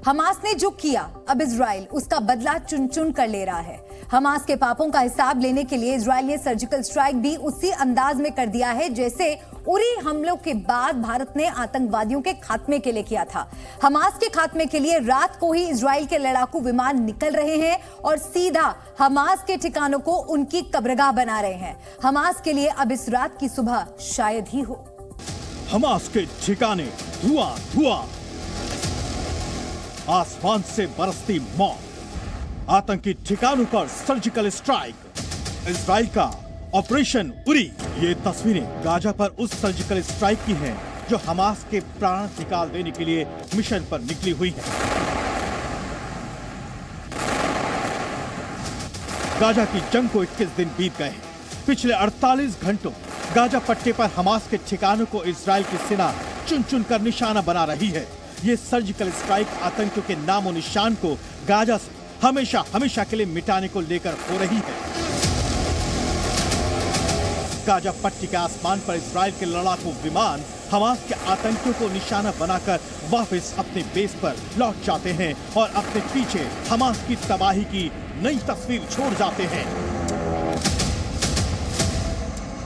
Hamas ने जो किया, अब इजराइल उसका बदला चुन चुन कर ले रहा है। हमास के पापों का हिसाब लेने के लिए इजराइल ने सर्जिकल स्ट्राइक भी उसी अंदाज में कर दिया है जैसे उरी हमलों के बाद भारत ने आतंकवादियों के खात्मे के लिए किया था। हमास के खात्मे के लिए रात को ही इजराइल के लड़ाकू विमान निकल रहे हैं और सीधा हमास के ठिकानों को उनकी कब्रगाह बना रहे हैं। हमास के लिए अब इस रात की सुबह शायद ही हो। हमास के ठिकाने धुआं धुआं, आसमान से बरसती मौत, आतंकी ठिकानों पर सर्जिकल स्ट्राइक, इजराइल का ऑपरेशन उरी। ये तस्वीरें गाजा पर उस सर्जिकल स्ट्राइक की हैं जो हमास के प्राण निकाल देने के लिए मिशन पर निकली हुई है। गाजा की जंग को 21 दिन बीत गए हैं। पिछले 48 घंटों गाजा पट्टे पर हमास के ठिकानों को इजराइल की सेना चुन चुन कर निशाना बना रही है। ये सर्जिकल स्ट्राइक आतंकियों के नामो निशान को गाजा से हमेशा हमेशा के लिए मिटाने को लेकर हो रही है। गाजा पट्टी के आसमान पर इजराइल के लड़ाकू विमान हमास के आतंकियों को निशाना बनाकर वापस अपने बेस पर लौट जाते हैं और अपने पीछे हमास की तबाही की नई तस्वीर छोड़ जाते हैं।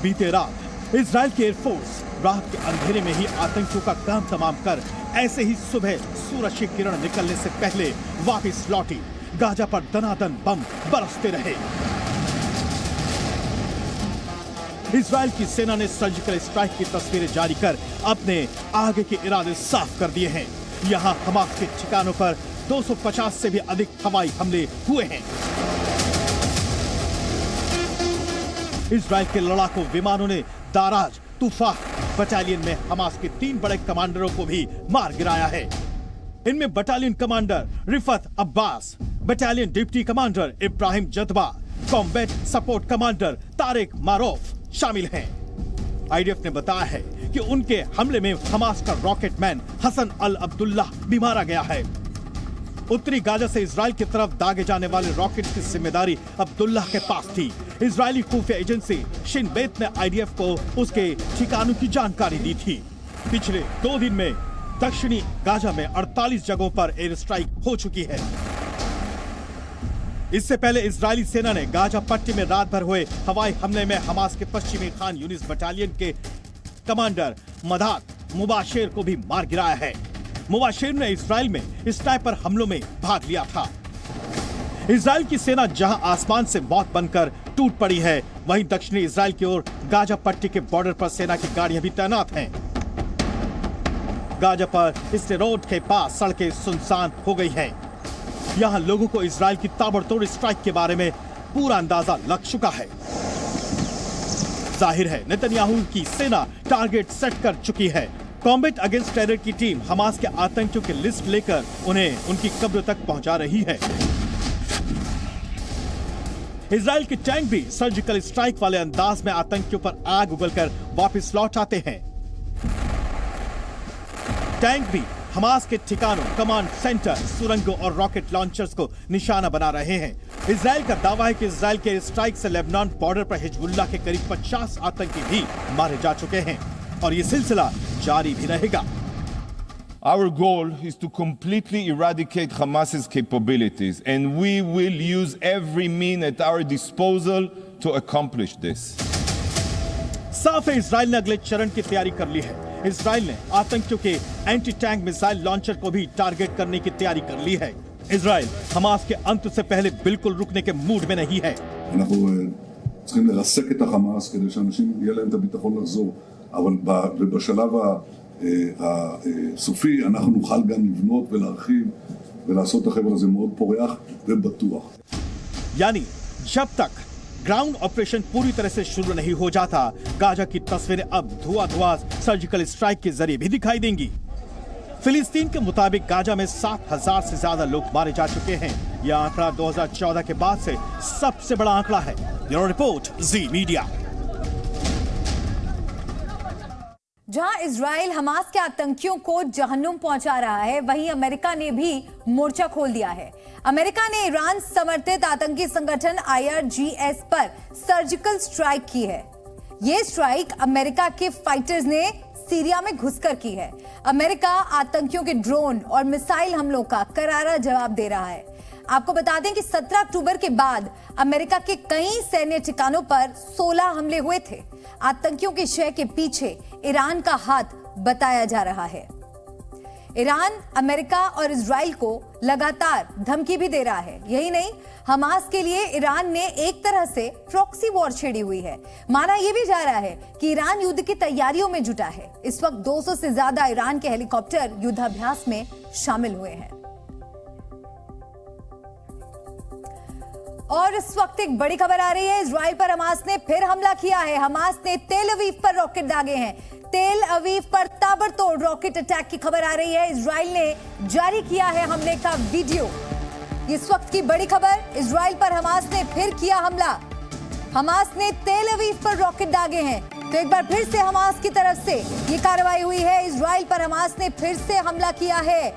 बीते रात इजराइल की एयरफोर्स रात के अंधेरे में ही आतंकियों का काम तमाम कर ऐसे ही सुबह सूरज की किरण निकलने से पहले वापस लौटी। गाजा पर दनादन बम बरसते रहे। इजराइल की सेना ने सर्जिकल स्ट्राइक की तस्वीरें जारी कर अपने आगे के इरादे साफ कर दिए हैं। यहां हमास के ठिकानों पर 250 से भी अधिक हवाई हमले हुए हैं। इजराइल के लड़ाकू विमानों ने दाराज तूफाह बटालियन में हमास के 3 बड़े कमांडरों को भी मार गिराया है। इनमें battalion commander Rifat Abbas, battalion deputy commander Ibrahim Jadba, combat support commander Tariq Maruf शामिल हैं। आईडीएफ ने बताया है कि उनके हमले में हमास का रॉकेटमैन हसन अल अब्दुल्लाह भी मारा गया है। उत्तरी गाजा से इजराइल की तरफ दागे जाने वाले रॉकेट की जिम्मेदारी अब्दुल्लाह के पास थी। इजरायली खुफिया एजेंसी शिन बेत ने आईडीएफ को उसके ठिकानों की जानकारी दी थी। पिछले 2 दिन में दक्षिणी गाजा में 48 जगहों पर एयर स्ट्राइक हो चुकी है। इससे पहले इजरायली सेना ने गाजा पट्टी में रात भर हुए हवाई हमले में हमास के पश्चिमी खान यूनिस बटालियन के कमांडर मदात मुबाशिर को भी मार गिराया है। मुबाशिर ने इजराइल में स्नाइपर हमलों में भाग लिया था। इजराइल की सेना जहां आसमान से मौत बनकर टूट पड़ी है, वहीं दक्षिणी इजराइल की ओर गाजा पट्टी के बॉर्डर पर सेना की गाड़ियां भी तैनात हैं। गाजा पर स्टेरोड के पास सड़कें सुनसान हो गई हैं। यहां लोगों को इजराइल की ताबड़तोड़ स्ट्राइक के बारे में पूरा अंदाजा लग चुका है। जाहिर है नेतन्याहू की सेना टारगेट सेट कर चुकी है। कॉम्बैट अगेंस्ट टेरर की टीम हमास के आतंकियों की लिस्ट लेकर उन्हें उनकी कब्र तक पहुंचा रही है। इजराइल के टैंक भी सर्जिकल स्ट्राइक वाले अंदाज में आतंकियों पर आग उगलकर वापस लौट आते हैं। टैंक भी हमास के ठिकानों, कमांड सेंटर, सुरंगों और रॉकेट लॉन्चर्स को निशाना बना रहे हैं। इजराइल का दावा है कि इजराइल के स्ट्राइक से लेबनान बॉर्डर पर हिजबुल्लाह के करीब 50 आतंकी भी मारे जा चुके हैं और ये सिलसिला जारी भी रहेगा। Our goal is to completely eradicate Hamas's capabilities, and we will use every means at our disposal to accomplish this. साफ है इजराइल ने अगले चरण की तैयारी कर ली है। इजराइल ने आतंकियों के एंटी टैंक मिसाइल लॉन्चर को भी टारगेट करने की तैयारी कर ली है। इजराइल हमास के अंत से पहले बिल्कुल रुकने के मूड में नहीं है। אנחנו צריכים לרסק את החמאס כדי שאנשים יהיה להם את הביטחון לחזור, אבל בשלב הסופי אנחנו נוכל גם לבנות ולהרחיב ולעשות את החבל הזה מאוד פורח ובטוח. यानी जब तक ग्राउंड ऑपरेशन पूरी तरह से शुरू नहीं हो जाता, गाजा की तस्वीरें अब धुआं सर्जिकल स्ट्राइक के जरिए भी दिखाई देंगी। फिलिस्तीन के मुताबिक गाजा में 7,000 से ज्यादा लोग मारे जा चुके हैं। यह आंकड़ा 2014 के बाद से सबसे बड़ा आंकड़ा है। ब्यूरो रिपोर्ट, जी मीडिया। जहां इजराइल हमास के आतंकियों को जहन्नुम पहुंचा रहा है, वहीं अमेरिका ने भी मोर्चा खोल दिया है। अमेरिका ने ईरान समर्थित आतंकी संगठन IRGS पर सर्जिकल स्ट्राइक की है। यह स्ट्राइक अमेरिका के फाइटर्स ने सीरिया में घुसकर की है। अमेरिका आतंकियों के ड्रोन और मिसाइल हमलों का करारा जवाब दे रहा है। आपको बता दें कि 17 अक्टूबर के बाद अमेरिका के कई सैन्य ठिकानों पर 16 हमले हुए थे। आतंकियों के शय के पीछे ईरान का हाथ बताया जा रहा है। ईरान अमेरिका और इजराइल को लगातार धमकी भी दे रहा है। यही नहीं, हमास के लिए ईरान ने एक तरह से प्रॉक्सी वॉर छेड़ी हुई है। माना यह भी जा रहा है कि ईरान युद्ध की तैयारियों में जुटा है। इस वक्त 200 से ज्यादा ईरान के हेलीकॉप्टर युद्धाभ्यास में शामिल हुए हैं। और इस वक्त एक बड़ी खबर आ रही है, इजराइल पर हमास ने फिर हमला किया है। हमास ने तेल अवीव पर रॉकेट दागे हैं। तेल अवीव पर ताबड़तोड़ रॉकेट अटैक की खबर आ रही है। इजराइल ने जारी किया है हमले का वीडियो। इस वक्त की बड़ी खबर, इजराइल पर हमास ने फिर किया हमला। हमास ने तेल अवीव पर रॉकेट दागे हैं। तो एक बार फिर से हमास की तरफ से ये कार्रवाई हुई है। इजराइल पर हमास ने फिर से हमला किया है।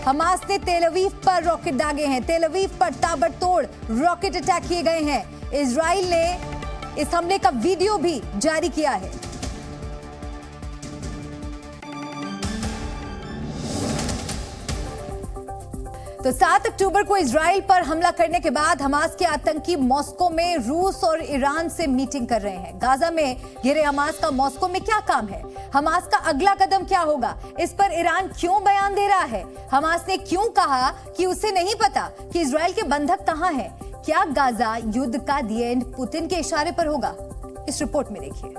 हमास ने तेल अवीव पर रॉकेट दागे हैं। तेल अवीव पर ताबड़तोड़ रॉकेट अटैक किए गए हैं। इजराइल ने इस हमले का वीडियो भी जारी किया है। तो 7 अक्टूबर को इजराइल पर हमला करने के बाद हमास के आतंकी मॉस्को में रूस और ईरान से मीटिंग कर रहे हैं। गाजा में घिरे हमास का मॉस्को में क्या काम है? हमास का अगला कदम क्या होगा? इस पर ईरान क्यों बयान दे रहा है? हमास ने क्यों कहा कि उसे नहीं पता कि इजराइल के बंधक कहां हैं? क्या गाजा युद्ध का दी एंड पुतिन के इशारे पर होगा? इस रिपोर्ट में देखिए।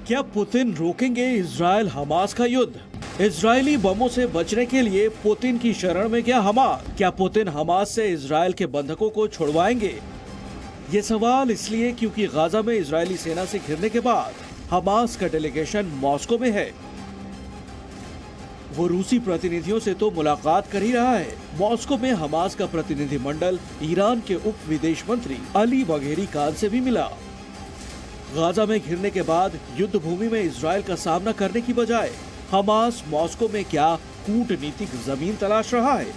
क्या पुतिन रोकेंगे इजराइल हमास का युद्ध? इजरायली बमों से बचने के लिए पुतिन की शरण में क्या हमास? क्या पुतिन हमास से इजराइल के बंधकों को छुड़वाएंगे? ये सवाल इसलिए क्योंकि गाजा में इजरायली सेना से घिरने के बाद हमास का डेलीगेशन मॉस्को में है। वो रूसी प्रतिनिधियों से तो मुलाकात कर ही रहा है। मॉस्को में हमास का प्रतिनिधिमंडल ईरान के उप विदेश मंत्री अली बघेरी खान से भी मिला। गाजा में घिरने के बाद युद्ध भूमि में इजराइल का सामना करने की बजाय हमास मॉस्को में क्या कूटनीतिक जमीन तलाश रहा है,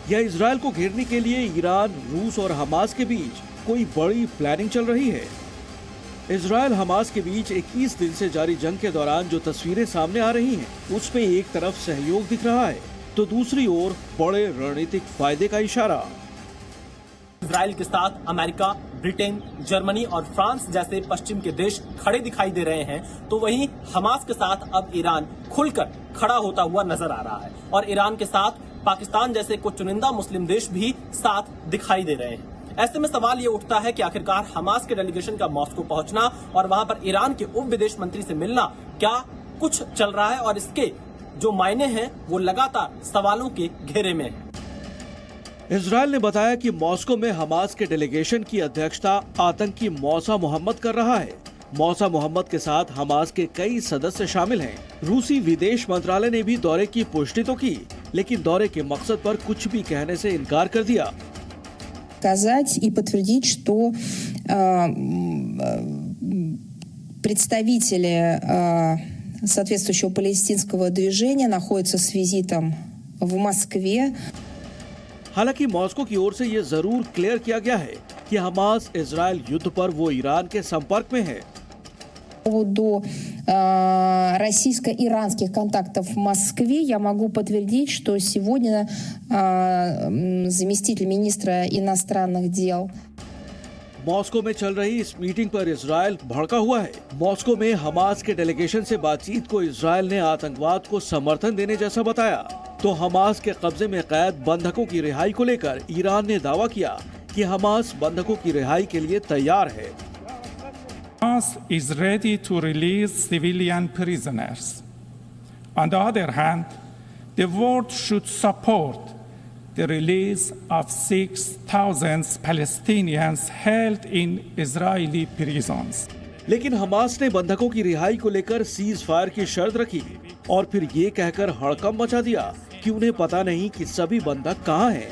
या इजराइल को घेरने के लिए ईरान, रूस और हमास के बीच कोई बड़ी प्लानिंग चल रही है? इजराइल हमास के बीच 21 दिन से जारी जंग के दौरान जो तस्वीरें सामने आ रही हैं, उसमें एक तरफ सहयोग दिख रहा है तो दूसरी ओर बड़े रणनीतिक फायदे का इशारा। इजराइल के साथ अमेरिका, ब्रिटेन, जर्मनी और फ्रांस जैसे पश्चिम के देश खड़े दिखाई दे रहे हैं, तो वहीं हमास के साथ अब ईरान खुलकर खड़ा होता हुआ नजर आ रहा है। और ईरान के साथ पाकिस्तान जैसे कुछ चुनिंदा मुस्लिम देश भी साथ दिखाई दे रहे हैं। ऐसे में सवाल ये उठता है कि आखिरकार हमास के डेलीगेशन का मॉस्को पहुंचना और वहां पर ईरान के उप विदेश मंत्री से मिलना क्या कुछ चल रहा है, और इसके जो मायने हैं वो लगातार सवालों के घेरे में है। इजराइल ने बताया कि मॉस्को में हमास के डेलीगेशन की अध्यक्षता आतंकी मौसा मोहम्मद कर रहा है। मौसा मोहम्मद के साथ हमास के कई सदस्य शामिल हैं। रूसी विदेश मंत्रालय ने भी दौरे की पुष्टि तो की, लेकिन दौरे के मकसद पर कुछ भी कहने से इनकार कर दिया। Сказать и подтвердить, что представители соответствующего палестинского движения находятся с визитом в Москве. हालांकि मॉस्को की ओर से ये जरूर क्लियर किया गया है कि हमास इजराइल युद्ध पर वो ईरान के संपर्क में है। По поводу российско-иранских контактов в Москве я могу подтвердить, что сегодня заместитель министра иностранных дел मॉस्को में चल रही इस मीटिंग पर इजराइल भड़का हुआ है। मॉस्को में हमास के डेलीगेशन से बातचीत को इजराइल ने आतंकवाद को समर्थन देने जैसा बताया, तो हमास के कब्जे में कैद बंधकों की रिहाई को लेकर ईरान ने दावा किया कि हमास बंधकों की रिहाई के लिए तैयार है। Hamas is ready to release civilian prisoners. On the other hand, the world should support the release of 6,000 Palestinians held in Israeli prisons. लेकिन हमास ने बंधकों की रिहाई को लेकर सीज फायर की शर्त रखी और फिर ये कहकर हड़कंप मचा दिया कि उन्हें पता नहीं कि सभी बंधक कहां हैं।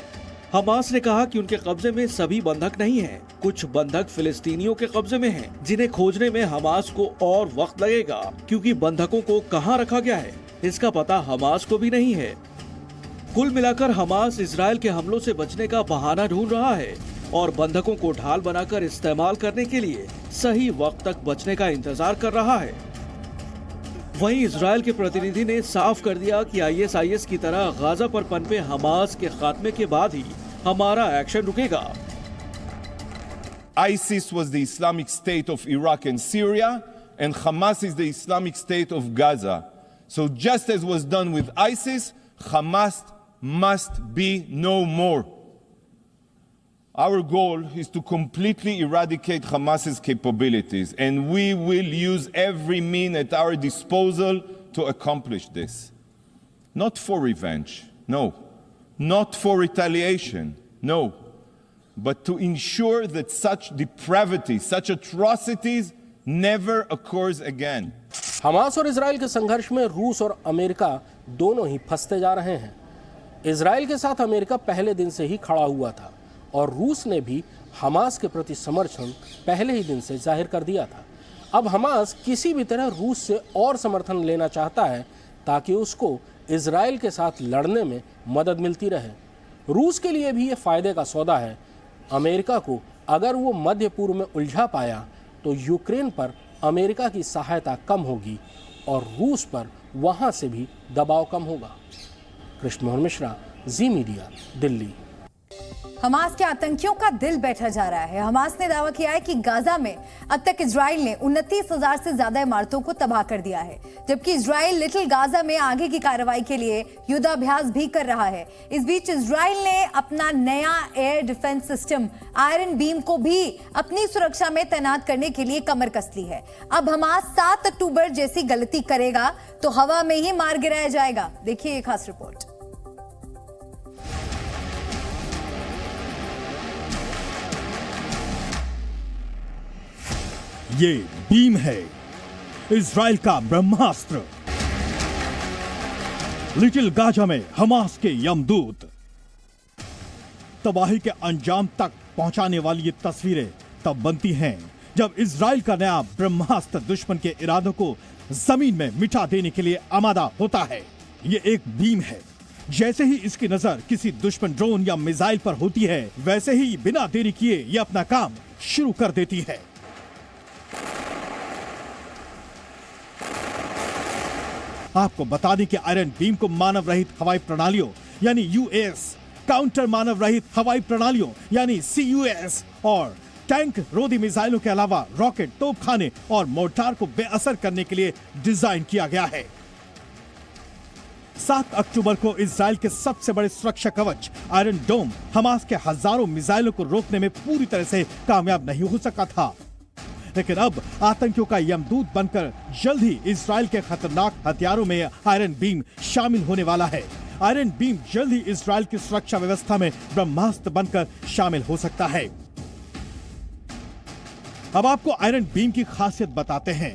हमास ने कहा कि उनके कब्जे में सभी बंधक नहीं हैं, कुछ बंधक फिलिस्तीनियों के कब्जे में हैं, जिन्हें खोजने में हमास को और वक्त लगेगा, क्योंकि बंधकों को कहां रखा गया है इसका पता हमास को भी नहीं है। कुल मिलाकर हमास इजराइल के हमलों से बचने का बहाना ढूंढ रहा है और बंधकों को ढाल बनाकर इस्तेमाल करने के लिए सही वक्त तक बचने का इंतजार कर रहा है। वहीं इजराइल के प्रतिनिधि ने साफ कर दिया कि आईएसआईएस की तरह गाजा पर पनपे हमास के खात्मे के बाद ही हमारा एक्शन रुकेगा। ISIS was the Islamic State of Iraq and Syria, and Hamas is the Islamic State of Gaza. So just as was done with ISIS, Hamas must be no more. Our goal is to completely eradicate Hamas's capabilities, and we will use every means at our disposal to accomplish this. Not for revenge, no. Not for retaliation, no. But to ensure that such depravity, such atrocities never occurs again. Hamas और Israel के संघर्ष में रूस और America दोनों ही फंसते जा रहे हैं। इजराइल के साथ अमेरिका पहले दिन से ही खड़ा हुआ था और रूस ने भी हमास के प्रति समर्थन पहले ही दिन से जाहिर कर दिया था। अब हमास किसी भी तरह रूस से और समर्थन लेना चाहता है ताकि उसको इजराइल के साथ लड़ने में मदद मिलती रहे। रूस के लिए भी ये फायदे का सौदा है। अमेरिका को अगर वो मध्य पूर्व में उलझा पाया तो यूक्रेन पर अमेरिका की सहायता कम होगी और रूस पर वहां से भी दबाव कम होगा। कृष्ण मोहन मिश्रा, जी मीडिया, दिल्ली। हमास के आतंकियों का दिल बैठा जा रहा है। हमास ने दावा किया है कि गाजा में अब तक इजराइल ने 29,000 से ज्यादा इमारतों को तबाह कर दिया है, जबकि इजराइल लिटिल गाजा में आगे की कार्रवाई के लिए युद्धाभ्यास भी कर रहा है। इस बीच इजराइल ने अपना नया air defence system iron beam को भी अपनी सुरक्षा में तैनात करने के लिए कमर कस ली है। अब हमास 7 अक्टूबर जैसी गलती करेगा तो हवा में ही मार गिराया जाएगा। देखिए एक खास रिपोर्ट। ये बीम है, इजराइल का ब्रह्मास्त्र। लिटिल गाजा में हमास के यमदूत। तबाही के अंजाम तक पहुंचाने वाली ये तस्वीरें तब बनती हैं जब इजराइल का नया ब्रह्मास्त्र दुश्मन के इरादों को जमीन में मिटा देने के लिए आमादा होता है। ये एक बीम है। जैसे ही इसकी नजर किसी दुश्मन ड्रोन या मिसाइल पर होती है, वैसे ही बिना देरी किए ये अपना काम शुरू कर देती है। आपको बता दें कि आयरन बीम को मानव रहित हवाई प्रणालियों यानी यूएस, काउंटर मानव रहित हवाई प्रणालियों यानी सीयूएस और टैंक रोधी मिसाइलों के अलावा रॉकेट, तोपखाने और मोर्टार को बेअसर करने के लिए डिजाइन किया गया है। 7 अक्टूबर को इजराइल के सबसे बड़े सुरक्षा कवच आयरन डोम हमास के हजारों मिसाइलों को रोकने में पूरी तरह से कामयाब नहीं हो सका था, लेकिन अब आतंकियों का यमदूत बनकर जल्द ही इजराइल के खतरनाक हथियारों में आयरन बीम शामिल होने वाला है। आयरन बीम जल्द ही इजराइल की सुरक्षा व्यवस्था में ब्रह्मास्त्र बनकर शामिल हो सकता है। अब आपको आयरन बीम की खासियत बताते हैं।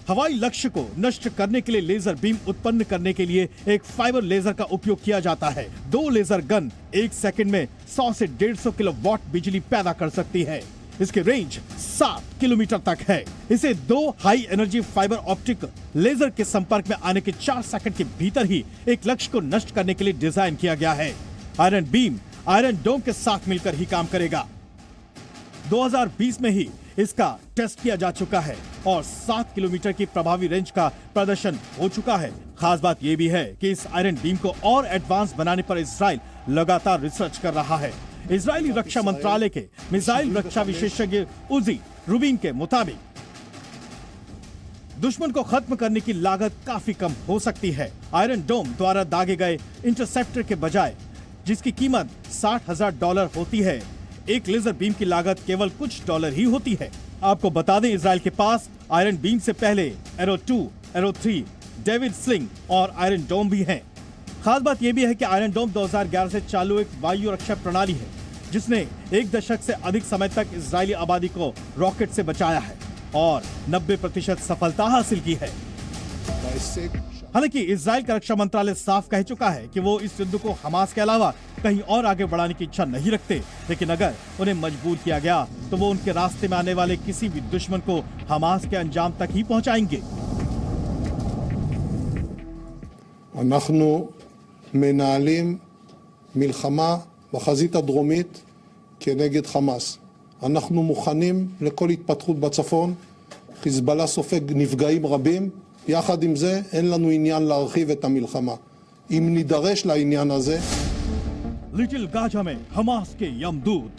हवाई लक्ष्य को नष्ट करने के लिए लेजर बीम उत्पन्न करने के लिए एक फाइबर लेजर का उपयोग किया जाता है। 2 लेजर गन 1 सेकंड में 100 से 150 किलोवाट बिजली पैदा कर सकती है। इसकी रेंज 7 किलोमीटर तक है। इसे 2 high energy fibre optic laser के संपर्क में आने के 4 सेकंड के भीतर ही एक लक्ष्य को नष्ट करने के लिए डिजाइन किया गया है। आयरन बीम आयरन डोम के साथ मिलकर ही काम करेगा। 2020 में ही इसका टेस्ट किया जा चुका है और 7 किलोमीटर की प्रभावी रेंज का प्रदर्शन हो चुका है। खास बात यह भी है कि इस आयरन बीम को और एडवांस बनाने पर इजराइल लगातार रिसर्च कर रहा है। इजरायली रक्षा मंत्रालय के मिसाइल रक्षा विशेषज्ञ उजी रूबिन के मुताबिक दुश्मन को खत्म करने की लागत काफी कम हो सकती है। आयरन डोम द्वारा दागे गए इंटरसेप्टर के बजाय, जिसकी कीमत $60,000 होती है, एक लेजर बीम की लागत केवल कुछ डॉलर ही होती है। आपको बता दें, इजराइल के पास आयरन बीम से पहले एरो 2, एरो 3, डेविड स्लिंग और आयरन डोम भी हैं। खास बात यह भी है कि आयरन डोम 2011 से चालू एक वायु रक्षा प्रणाली है जिसने 1 दशक से अधिक समय तक इजरायली आबादी को रॉकेट से बचाया है और 90% सफलता हासिल की है। हालांकि इजराइल का रक्षा मंत्रालय साफ कह चुका है कि वो इस युद्ध को हमास के अलावा कहीं और आगे बढ़ाने की इच्छा नहीं रखते, लेकिन अगर उन्हें मजबूर किया गया तो वो उनके रास्ते में आने वाले किसी भी दुश्मन को हमास के अंजाम तक ही पहुंचाएंगे। אנחנו מנהלים מלחמה בחזית הדרומית כנגד חמאס. אנחנו מוכנים לכל התפתחות בצפון. חיזבאללה סופג נפגעים רבים, יחד עם זה, אין לנו עניין להרחיב את המלחמה. אם נידרש לעניין הזה, लिटिल गाजा में हमास के यमदूत।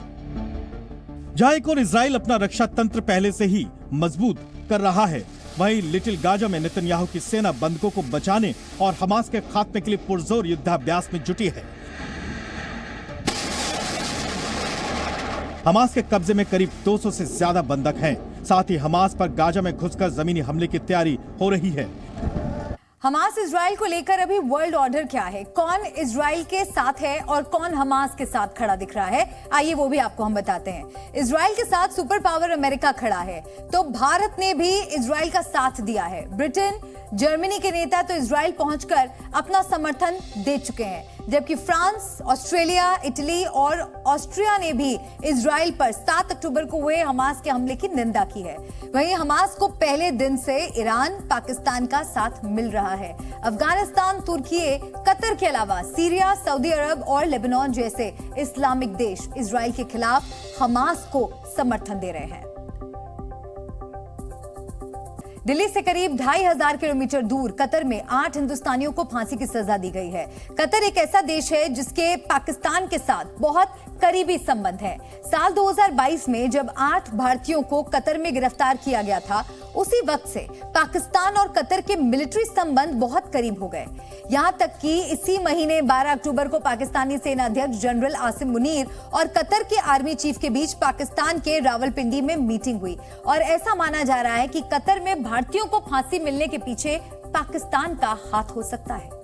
जहां एक और इजराइल अपना रक्षा तंत्र पहले से ही मजबूत कर रहा है, वहीं लिटिल गाजा में नेतन्याहू की सेना बंधकों को बचाने और हमास के खात्मे के लिए पुरजोर युद्धाभ्यास में जुटी है। हमास के कब्जे में करीब 200 से ज्यादा बंधक हैं। साथ ही हमास पर गाजा में घुसकर जमीनी हमले की तैयारी हो रही है। हमास इजराइल को लेकर अभी वर्ल्ड ऑर्डर क्या है, कौन इजराइल के साथ है और कौन हमास के साथ खड़ा दिख रहा है, आइए वो भी आपको हम बताते हैं। इजराइल के साथ सुपर पावर अमेरिका खड़ा है, तो भारत ने भी इजराइल का साथ दिया है। ब्रिटेन, जर्मनी के नेता तो इजराइल पहुंचकर अपना समर्थन दे चुके हैं, जबकि फ्रांस, ऑस्ट्रेलिया, इटली और ऑस्ट्रिया ने भी इजराइल पर 7 अक्टूबर को हुए हमास के हमले की निंदा की है। वहीं हमास को पहले दिन से ईरान, पाकिस्तान का साथ मिल रहा है। अफगानिस्तान, तुर्की, कतर के अलावा सीरिया, सऊदी अरब और लेबनान जैसे इस्लामिक देश इजराइल के खिलाफ हमास को समर्थन दे रहे हैं। दिल्ली से करीब 2500 किलोमीटर दूर कतर में 8 हिंदुस्तानियों को फांसी की सजा दी गई है। कतर एक ऐसा देश है जिसके पाकिस्तान के साथ बहुत करीबी संबंध है। साल 2022 में जब 8 भारतीयों को कतर में गिरफ्तार किया गया था, उसी वक्त से पाकिस्तान और कतर के मिलिट्री संबंध बहुत करीब हो गए। यहां तक कि इसी महीने 12 अक्टूबर को पाकिस्तानी सेना अध्यक्ष जनरल आसिम मुनीर और कतर के आर्मी चीफ के बीच पाकिस्तान के रावलपिंडी में मीटिंग हुई और ऐसा माना जा रहा है कि कतर में भारतीयों को फांसी मिलने के पीछे पाकिस्तान का हाथ हो सकता है।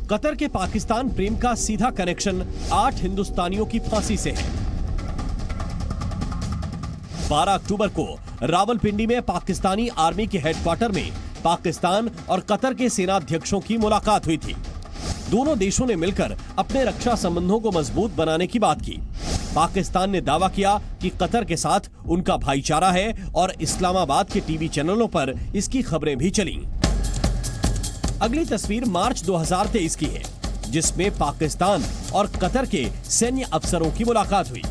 कतर के पाकिस्तान प्रेम का सीधा कनेक्शन 8 हिंदुस्तानियों की फांसी से है। 12 अक्टूबर को रावलपिंडी में पाकिस्तानी आर्मी के हेडक्वार्टर में पाकिस्तान और कतर के सेनाध्यक्षों की मुलाकात हुई थी। दोनों देशों ने मिलकर अपने रक्षा संबंधों को मजबूत बनाने की बात की। पाकिस्तान ने दावा किया कि कतर के साथ उनका भाईचारा है और इस्लामाबाद के टीवी चैनलों पर इसकी खबरें भी चलीं। अगली तस्वीर मार्च 2023 की है, जिसमें पाकिस्तान और कतर के सैन्य अफसरों की मुलाकात हुई।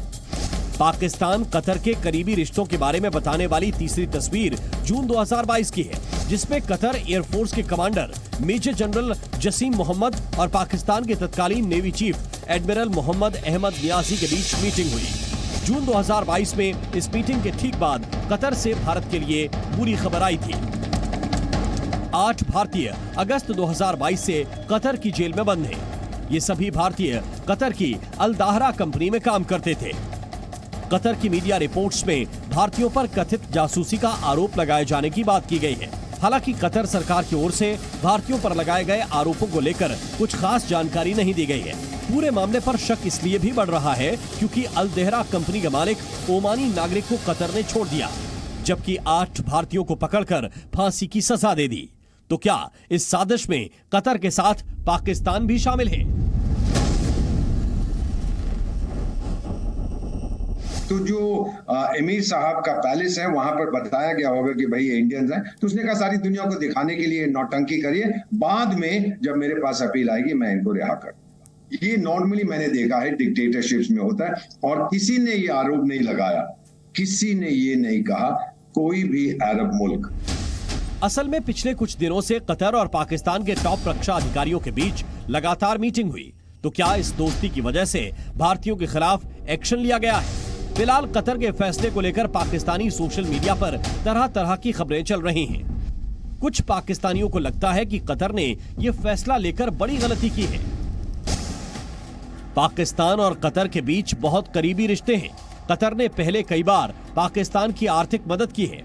पाकिस्तान कतर के करीबी रिश्तों के बारे में बताने वाली तीसरी तस्वीर जून 2022 की है, जिसमें कतर एयरफोर्स के commander major general Jasim Mohammed और पाकिस्तान के तत्कालीन navy chief admiral Mohammad Ahmed Niazi के बीच मीटिंग हुई। जून 2022 में इस मीटिंग के ठीक बाद कतर से भारत के लिए बुरी खबर आई थी। 8 भारतीय अगस्त 2022 से कतर की जेल में बंद हैं। ये सभी भारतीय कतर की अल दाहरा कंपनी में काम करते थे। कतर की मीडिया रिपोर्ट्स में भारतीयों पर कथित जासूसी का आरोप लगाए जाने की बात की गई है। हालांकि कतर सरकार की ओर से भारतीयों पर लगाए गए आरोपों को लेकर कुछ खास जानकारी नहीं दी गई है। पूरे मामले पर शक इसलिए भी बढ़ रहा है क्योंकि अल दाहरा कंपनी का मालिक ओमानी नागरिक को कतर ने छोड़ दिया, जबकि 8 भारतीयों को पकड़कर फांसी की सजा दे दी। तो क्या इस साजिश में कतर के साथ पाकिस्तान भी शामिल है? तो जो एमीर साहब का पैलेस है वहां पर बताया गया होगा कि भाई इंडियंस हैं, तो उसने कहा सारी दुनिया को दिखाने के लिए नौटंकी करिए, बाद में जब मेरे पास अपील आएगी मैं इनको रिहा कर दूंगा। ये नॉर्मली मैंने देखा है डिक्टेटरशिप्स में होता है, और किसी ने ये आरोप नहीं लगाया, किसी ने ये नहीं कहा, कोई भी अरब मुल्क। असल में पिछले कुछ दिनों से कतर और पाकिस्तान के टॉप रक्षा अधिकारियों के बीच लगातार मीटिंग हुई। तो क्या इस दोस्ती की वजह से भारतीयों के खिलाफ एक्शन लिया गया है? फिलहाल कतर के फैसले को लेकर पाकिस्तानी सोशल मीडिया पर तरह तरह की खबरें चल रही हैं। कुछ पाकिस्तानियों को लगता है कि कतर ने यह फैसला लेकर बड़ी गलती की है। पाकिस्तान और कतर के बीच बहुत करीबी रिश्ते हैं। कतर ने पहले कई बार पाकिस्तान की आर्थिक मदद की है।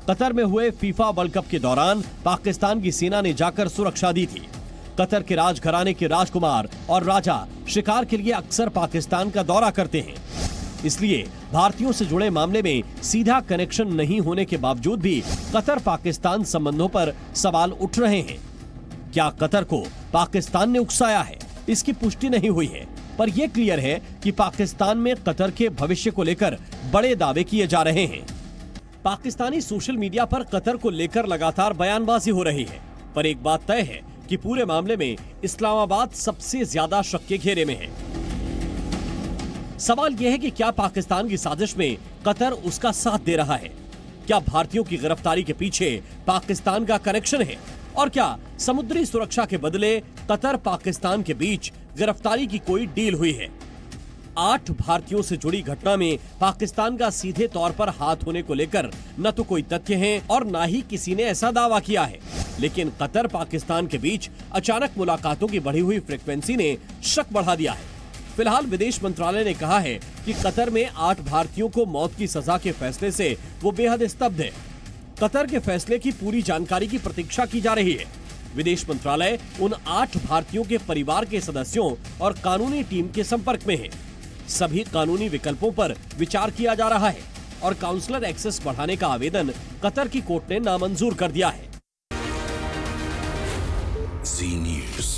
कतर में हुए फीफा वर्ल्ड कप के दौरान पाकिस्तान की सेना ने जाकर सुरक्षा दी थी। कतर के राजघराने के राजकुमार और राजा शिकार के लिए अक्सर पाकिस्तान का दौरा करते हैं। इसलिए भारतीयों से जुड़े मामले में सीधा कनेक्शन नहीं होने के बावजूद भी कतर पाकिस्तान संबंधों पर सवाल उठ रहे हैं। क्या कतर को पाकिस्तान ने उकसाया है? इसकी पुष्टि नहीं हुई है, पर यह क्लियर है कि पाकिस्तान में कतर के भविष्य को लेकर बड़े दावे किए जा रहे हैं। पाकिस्तानी सोशल मीडिया पर कतर को लेकर लगातार बयानबाजी हो रही है, पर एक बात तय है कि पूरे मामले में इस्लामाबाद सबसे ज्यादा शक के घेरे में है। सवाल यह है कि क्या पाकिस्तान की साजिश में कतर उसका साथ दे रहा है? क्या भारतीयों की गिरफ्तारी के पीछे पाकिस्तान का कनेक्शन है? और क्या समुद्री सुरक्षा के बदले कतर पाकिस्तान के बीच गिरफ्तारी की कोई डील हुई है? 8 भारतीयों से जुड़ी घटना में पाकिस्तान का सीधे तौर पर हाथ होने को लेकर न तो कोई तथ्य है और न ही किसी ने ऐसा दावा किया है, लेकिन कतर पाकिस्तान के बीच अचानक मुलाकातों की बढ़ी हुई फ्रीक्वेंसी ने शक बढ़ा दिया है। फिलहाल विदेश मंत्रालय ने कहा है कि कतर में 8 भारतीयों को मौत की सजा के फैसले से वो बेहद स्तब्ध है। कतर के फैसले की पूरी जानकारी की प्रतीक्षा की जा रही है। विदेश मंत्रालय उन 8 भारतीयों के परिवार के सदस्यों और कानूनी टीम के संपर्क में है। सभी कानूनी विकल्पों पर विचार किया जा रहा है और काउंसलर एक्सेस बढ़ाने का आवेदन कतर की कोर्ट ने नामंजूर कर दिया है। Zee News.